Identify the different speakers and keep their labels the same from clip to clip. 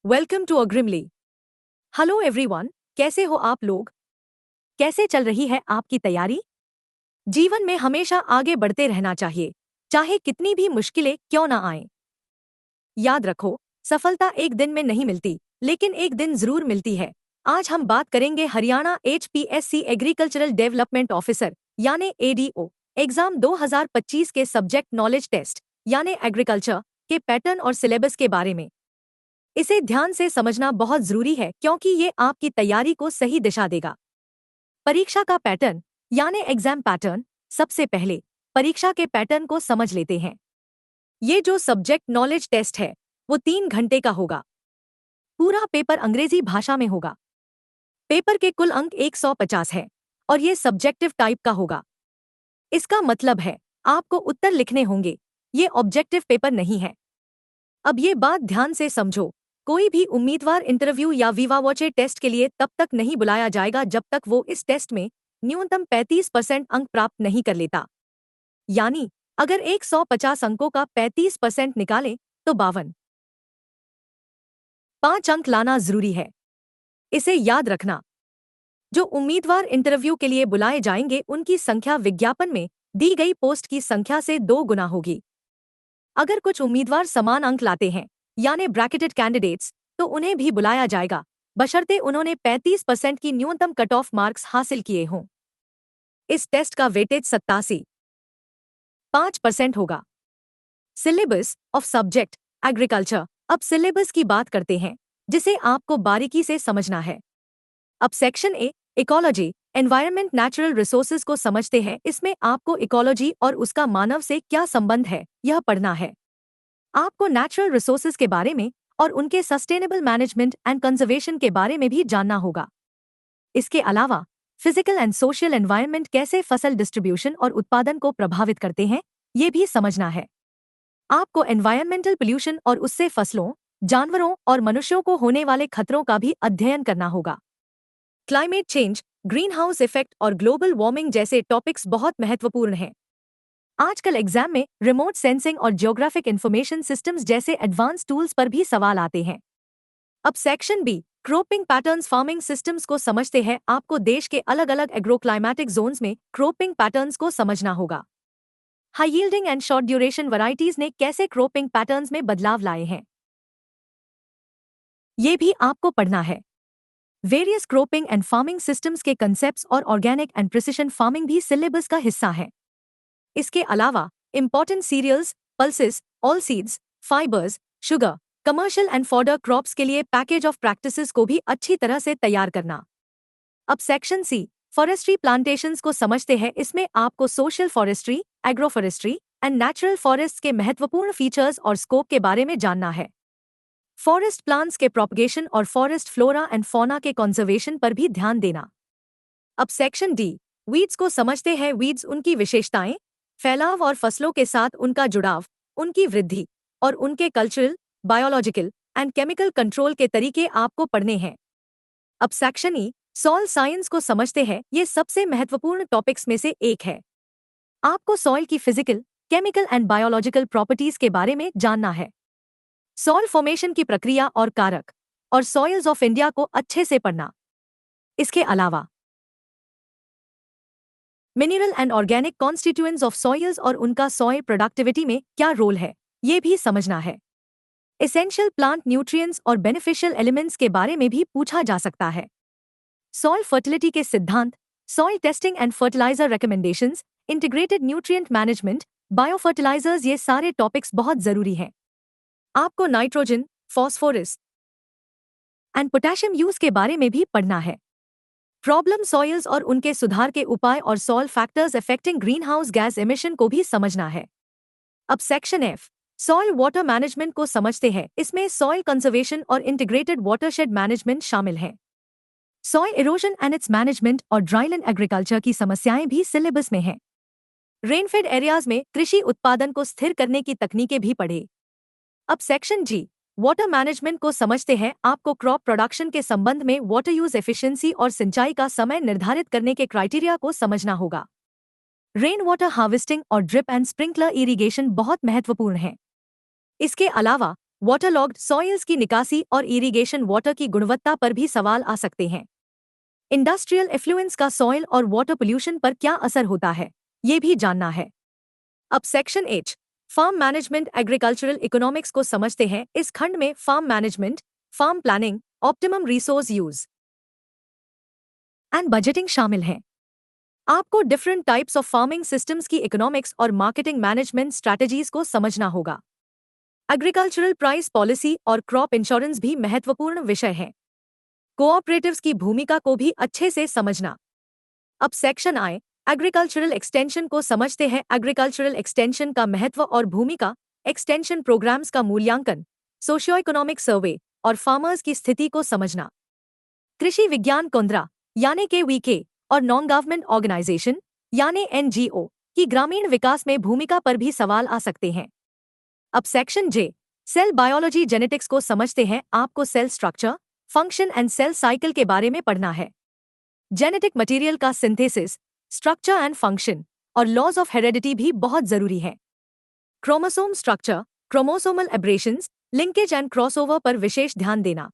Speaker 1: Welcome to अग्रिमली। Hello everyone, कैसे हो आप लोग? कैसे चल रही है आपकी तैयारी? जीवन में हमेशा आगे बढ़ते रहना चाहिए, चाहे कितनी भी मुश्किलें क्यों ना आएं। याद रखो, सफलता एक दिन में नहीं मिलती, लेकिन एक दिन जरूर मिलती है। आज हम बात करेंगे Haryana HPSC agricultural development officer यानी ADO एग्जाम 2025 के सब्जेक्ट नॉलेज टेस्ट यानी एग्रीकल्चर के पैटर्न और सिलेबस के बारे में। इसे ध्यान से समझना बहुत जरूरी है क्योंकि ये आपकी तैयारी को सही दिशा देगा। परीक्षा का पैटर्न यानी एग्जाम पैटर्न। सबसे पहले परीक्षा के पैटर्न को समझ लेते हैं। ये जो सब्जेक्ट नॉलेज टेस्ट है वो 3 घंटे का होगा। पूरा पेपर अंग्रेजी भाषा में होगा। पेपर के कुल अंक 150 है और ये सब्जेक्टिव टाइप का होगा। इसका मतलब है आपको उत्तर लिखने होंगे, ये ऑब्जेक्टिव पेपर नहीं है। अब ये बात ध्यान से समझो, कोई भी उम्मीदवार इंटरव्यू या वीवा वॉचे टेस्ट के लिए तब तक नहीं बुलाया जाएगा जब तक वो इस टेस्ट में न्यूनतम 35% अंक प्राप्त नहीं कर लेता। यानी अगर 150 अंकों का 35% निकालें तो 5 अंक लाना जरूरी है। इसे याद रखना। जो उम्मीदवार इंटरव्यू के लिए बुलाए जाएंगे उनकी संख्या विज्ञापन में दी गई पोस्ट की संख्या से 2 गुना होगी। अगर कुछ उम्मीदवार समान अंक लाते हैं यानी ब्रैकेटेड कैंडिडेट्स, तो उन्हें भी बुलाया जाएगा बशर्ते उन्होंने 35% की न्यूनतम कट ऑफ मार्क्स हासिल किए हों। इस टेस्ट का वेटेज 87.5% होगा। Syllabus of subject agriculture. अब सिलेबस की बात करते हैं जिसे आपको बारीकी से समझना है। अब section A ecology environment natural resources को समझते हैं। इसमें आपको इकोलॉजी और उसका मानव से क्या संबंध है यह पढ़ना है। आपको नेचुरल रिसोर्सेज के बारे में और उनके सस्टेनेबल मैनेजमेंट एंड कंजर्वेशन के बारे में भी जानना होगा। इसके अलावा फिजिकल एंड सोशल एनवायरनमेंट कैसे फसल डिस्ट्रीब्यूशन और उत्पादन को प्रभावित करते हैं ये भी समझना है। आपको एनवायरमेंटल पोल्यूशन और उससे फसलों, जानवरों और मनुष्यों को होने वाले खतरों का भी अध्ययन करना होगा। Climate change, green house effect और ग्लोबल वार्मिंग जैसे टॉपिक्स बहुत महत्वपूर्ण हैं। आजकल एग्जाम में रिमोट सेंसिंग और जियोग्राफिक इंफॉर्मेशन सिस्टम्स जैसे एडवांस टूल्स पर भी सवाल आते हैं। अब section B cropping patterns farming systems को समझते हैं। आपको देश के अलग अलग एग्रोक्लाइमेटिक जोन्स में क्रॉपिंग पैटर्न्स को समझना होगा। High yielding and short duration varieties ने कैसे क्रॉपिंग पैटर्न्स में बदलाव लाए हैं ये भी आपको पढ़ना है। Various cropping and farming systems के कंसेप्ट्स और ऑर्गेनिक एंड प्रिसिशन फार्मिंग भी सिलेबस का हिस्सा है। इसके अलावा important cereals, pulses, oil seeds, fibres, sugar, commercial and fodder crops के लिए पैकेज ऑफ प्रैक्टिसेस को भी अच्छी तरह से तैयार करना। अब सेक्शन सी फॉरेस्ट्री प्लांटेशंस को समझते हैं। इसमें आपको social forestry, agro forestry and natural forest के महत्वपूर्ण फीचर्स और स्कोप के बारे में जानना है। फॉरेस्ट प्लांट्स के प्रोपगेशन और फॉरेस्ट फ्लोरा एंड फौना के कंजर्वेशन पर भी ध्यान देना। अब सेक्शन डी वीड्स को समझते हैं। वीड्स उनकी विशेषताएं, फैलाव और फसलों के साथ उनका जुड़ाव, उनकी वृद्धि और उनके cultural, biological and chemical control के तरीके आपको पढ़ने हैं। अब सेक्शन ई सॉइल साइंस को समझते हैं। ये सबसे महत्वपूर्ण टॉपिक्स में से एक है। आपको सॉइल की physical, chemical and biological properties के बारे में जानना है। सॉइल फॉर्मेशन की प्रक्रिया और कारक और सॉइल्स ऑफ इंडिया को अच्छे से पढ़ना। इसके अलावा mineral and organic constituents of soils और उनका सॉइल प्रोडक्टिविटी में क्या रोल है ये भी समझना है। एसेंशियल प्लांट न्यूट्रिएंट्स और बेनिफिशियल एलिमेंट्स के बारे में भी पूछा जा सकता है। सॉइल फर्टिलिटी के सिद्धांत, soil testing and fertiliser recommendations, integrated nutrient management, biofertilisers ये सारे टॉपिक्स बहुत जरूरी हैं। आपको nitrogen, phosphorus and potassium use के बारे में भी पढ़ना है। प्रॉब्लम सॉइल्स और उनके सुधार के उपाय और soil factors affecting green house gas emission को भी समझना है। अब section F soil water management को समझते हैं। इसमें सॉइल कंजर्वेशन और इंटीग्रेटेड वाटरशेड मैनेजमेंट शामिल है। Soil erosion and it's management और ड्राईलैंड एग्रीकल्चर की समस्याएं भी सिलेबस में हैं। रेनफेड एरियाज में कृषि उत्पादन को स्थिर करने की तकनीकें भी पढ़े। अब सेक्शन जी वाटर मैनेजमेंट को समझते हैं। आपको क्रॉप प्रोडक्शन के संबंध में वाटर यूज एफिशिएंसी और सिंचाई का समय निर्धारित करने के क्राइटेरिया को समझना होगा। रेन वाटर हार्वेस्टिंग और ड्रिप एंड स्प्रिंकलर इरिगेशन बहुत महत्वपूर्ण है। इसके अलावा वाटरलॉग्ड सॉइल्स की निकासी और इरिगेशन वाटर की गुणवत्ता पर भी सवाल आ सकते हैं। इंडस्ट्रियल एफ्लुएंस का सॉइल और वाटर पोल्यूशन पर क्या असर होता है, ये भी जानना है। अब section H, farm management agricultural economics को समझते हैं। इस खंड में farm management, farm planning, optimum resource use and budgeting शामिल हैं। आपको different types of farming systems की इकोनॉमिक्स और मार्केटिंग मैनेजमेंट स्ट्रैटेजीज को समझना होगा। एग्रीकल्चरल प्राइस पॉलिसी और क्रॉप इंश्योरेंस भी महत्वपूर्ण विषय हैं। कोऑपरेटिव्स की भूमिका को भी अच्छे से समझना। अब सेक्शन आए, एग्रीकल्चरल एक्सटेंशन को समझते हैं। एग्रीकल्चरल एक्सटेंशन का महत्व और भूमिका, एक्सटेंशन प्रोग्राम्स का मूल्यांकन, सोशियो इकोनॉमिक सर्वे और फार्मर्स की स्थिति को समझना। कृषि विज्ञान केंद्र यानी के वीके और नॉन गवर्नमेंट ऑर्गेनाइजेशन यानी एनजीओ की ग्रामीण विकास में भूमिका पर भी सवाल आ सकते हैं। अब section J, cell biology genetics को समझते हैं। आपको cell structure, function and cell cycle के बारे में पढ़ना है। जेनेटिक मटेरियल का सिंथेसिस, स्ट्रक्चर एंड फंक्शन और लॉज ऑफ हेरेडिटी भी बहुत जरूरी है। Chromosome structure, chromosomal aberrations, linkage and crossover पर विशेष ध्यान देना।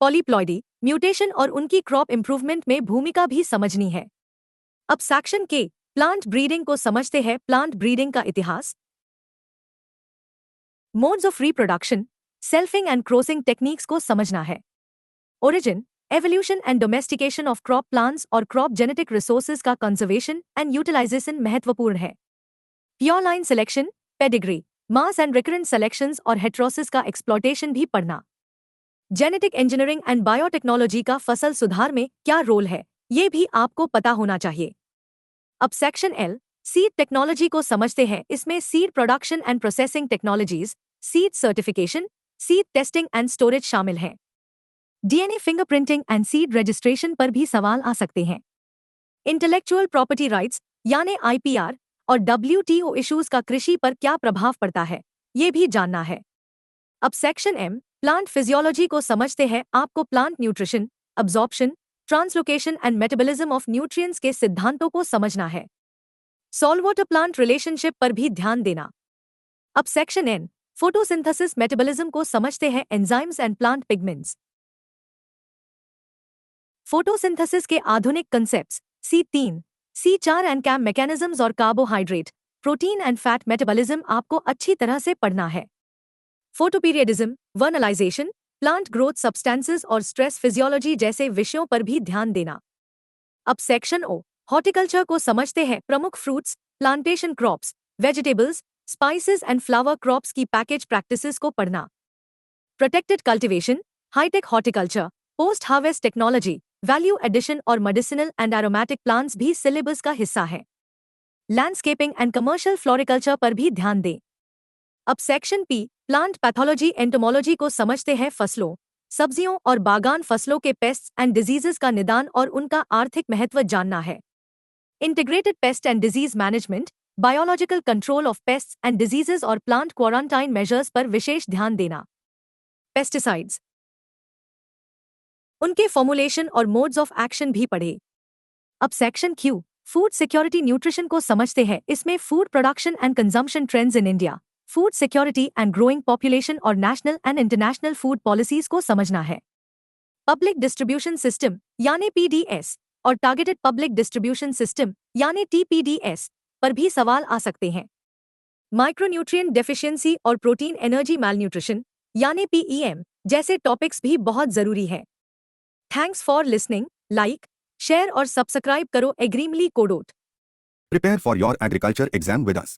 Speaker 1: पॉलीप्लॉइडी, म्यूटेशन और उनकी क्रॉप इंप्रूवमेंट में भूमिका भी समझनी है। अब सेक्शन के, प्लांट ब्रीडिंग को समझते हैं। प्लांट ब्रीडिंग का इतिहास, modes of reproduction, selfing and crossing techniques को समझना है। Origin, evolution and domestication of crop plants और क्रॉप जेनेटिक रिसोर्सेज का कंजर्वेशन एंड यूटिलाइजेशन महत्वपूर्ण है। Pure line selection, pedigree, mass and recurrent selections और हेट्रोसिस का एक्सप्लॉयटेशन भी पढ़ना। जेनेटिक इंजीनियरिंग एंड बायोटेक्नोलॉजी का फसल सुधार में क्या रोल है, ये भी आपको पता होना चाहिए। अब सेक्शन एल, सीड टेक्नोलॉजी को समझते हैं। इसमें seed production and processing technologies, seed certification, seed testing and storage शामिल हैं। DNA fingerprinting and seed registration पर भी सवाल आ सकते हैं। इंटेलेक्चुअल प्रॉपर्टी राइट्स यानी आईपीआर और डब्ल्यूटीओ इश्यूज का कृषि पर क्या प्रभाव पड़ता है, ये भी जानना है। अब सेक्शन एम, प्लांट फिजियोलॉजी को समझते हैं। आपको plant nutrition, absorption, translocation and metabolism of nutrients के सिद्धांतों को समझना है। सॉल्ट प्लांट रिलेशनशिप पर भी ध्यान देना। अब सेक्शन एन, फोटोसिंथेसिस मेटाबॉलिज्म को समझते हैं। Enzymes and plant pigments, photosynthesis के आधुनिक concepts, C3, C4 and CAM mechanisms और carbohydrate, protein and fat metabolism आपको अच्छी तरह से पढ़ना है। Photoperiodism, vernalisation, plant growth substances और स्ट्रेस फिजियोलॉजी जैसे विषयों पर भी ध्यान देना। अब सेक्शन ओ, हॉर्टिकल्चर को समझते हैं। प्रमुख fruits, plantation crops, vegetables, spices and flower crops की पैकेज प्रैक्टिसेस को पढ़ना। Protected cultivation, hi-tech horticulture, post harvest technology, value addition और मेडिसिनल एंड एरोमेटिक प्लांट्स भी सिलेबस का हिस्सा है। लैंडस्केपिंग एंड कमर्शियल फ्लोरिकल्चर पर भी ध्यान दें। अब section P, plant pathology entomology को समझते हैं। फसलों, सब्जियों और बागान फसलों के पेस्ट्स एंड डिजीजेस का निदान और उनका आर्थिक महत्व जानना है। Integrated pest and disease management, biological control of pests and diseases और प्लांट क्वारंटाइन मेजर्स पर विशेष ध्यान देना। पेस्टिसाइड्स, उनके फॉर्मुलेशन और मोड्स ऑफ एक्शन भी पढ़े। अब section Q, food security nutrition को समझते हैं। इसमें food production and consumption trends in India, food security and growing population और national and international food policies को समझना है। पब्लिक डिस्ट्रीब्यूशन सिस्टम यानी पीडीएस और टारगेटेड पब्लिक डिस्ट्रीब्यूशन सिस्टम यानी टीपीडीएस पर भी सवाल आ सकते हैं। माइक्रोन्यूट्रिएंट डेफिशिएंसी और प्रोटीन एनर्जी मैलन्यूट्रिशन यानी पीईएम जैसे टॉपिक्स भी बहुत जरूरी है। Thanks for listening, like, share और सब्सक्राइब करो एग्रीमली कोडोट।
Speaker 2: Prepare for your agriculture exam with us.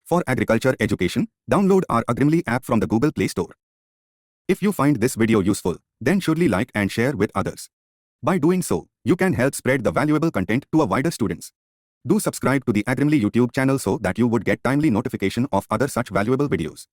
Speaker 2: For agriculture education, download our Agrimly app from the Google Play Store. If you find this video useful, then surely like and share with others. By doing so, you can help spread the valuable content to a wider students. Do subscribe to the Agrimly YouTube channel so that you would get timely notification of other such valuable videos.